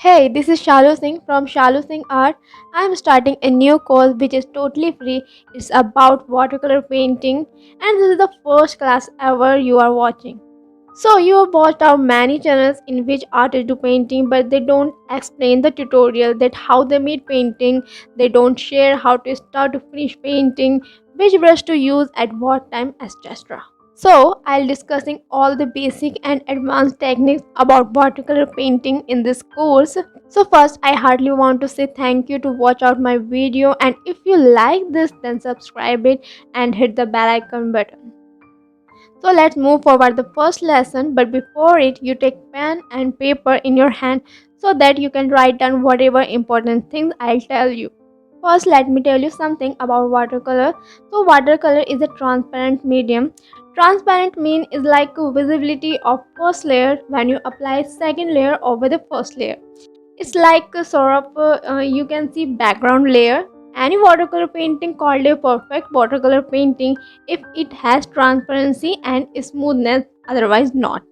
Hey, this is Shalu Singh from Shalu Singh Art. I'm starting a new course which is totally free. It's about watercolor painting, and this is the first class ever you are watching. So, you have watched out many channels in which artists do painting, but they don't explain the tutorial that how they made painting. They don't share how to start to finish painting, which brush to use at what time, etc. So, I'll discussing all the basic and advanced techniques about watercolor painting in this course. So first, I heartily want to say thank you to watch out my video, and if you like this then subscribe it and hit the bell icon button. So let's move forward the first lesson, but before it you take pen and paper in your hand so that you can write down whatever important things I'll tell you. First, let me tell you something about watercolor. So, watercolor is a transparent medium. Transparent mean is like visibility of first layer when you apply second layer over the first layer. It's like a sort of you can see background layer. Any watercolor painting called a perfect watercolor painting if it has transparency and smoothness, otherwise not.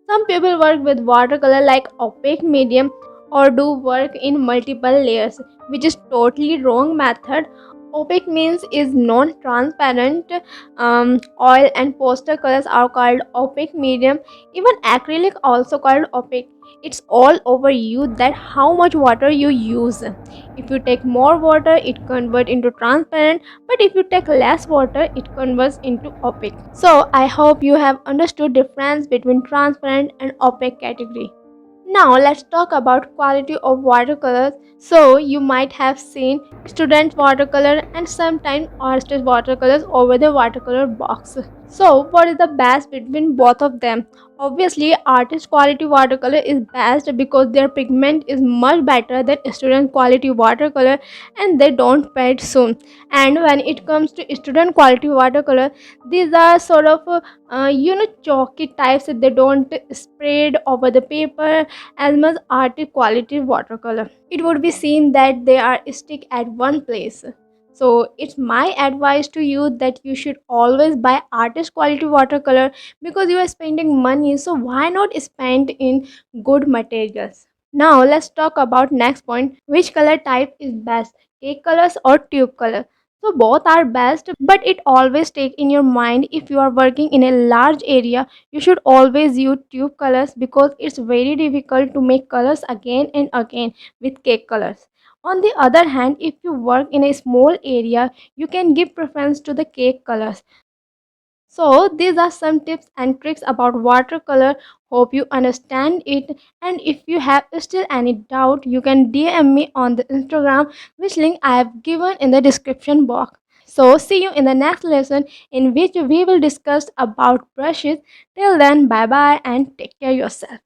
Some people work with watercolor like opaque medium or do work in multiple layers, which is totally wrong method. Opaque means is non-transparent. Oil and poster colors are called opaque medium. Even acrylic also called opaque. It's all over you that how much water you use. If you take more water, it converts into transparent, but if you take less water, it converts into opaque. So I hope you have understood difference between transparent and opaque category. Now let's talk about quality of watercolors. So you might have seen student watercolor and sometimes artist watercolors over the watercolor box. So what is the best between both of them? Obviously artist quality watercolor is best because their pigment is much better than student quality watercolor and they don't fade soon. And when it comes to student quality watercolor, these are sort of chalky types. They don't spread over the paper as much artistic quality watercolor. It would be seen that they are stick at one place. So it's my advice to you that you should always buy artist quality watercolor because you are spending money. So why not spend in good materials? Now let's talk about next point. Which color type is best? Cake colors or tube color? So both are best, but it always take in your mind if you are working in a large area, you should always use tube colors because it's very difficult to make colors again and again with cake colors. On the other hand, if you work in a small area, you can give preference to the cake colors. So these are some tips and tricks about watercolor. Hope you understand it, and if you have still any doubt you can DM me on the Instagram, which link I have given in the description box. So see you in the next lesson in which we will discuss about brushes. Till then, bye bye and take care yourself.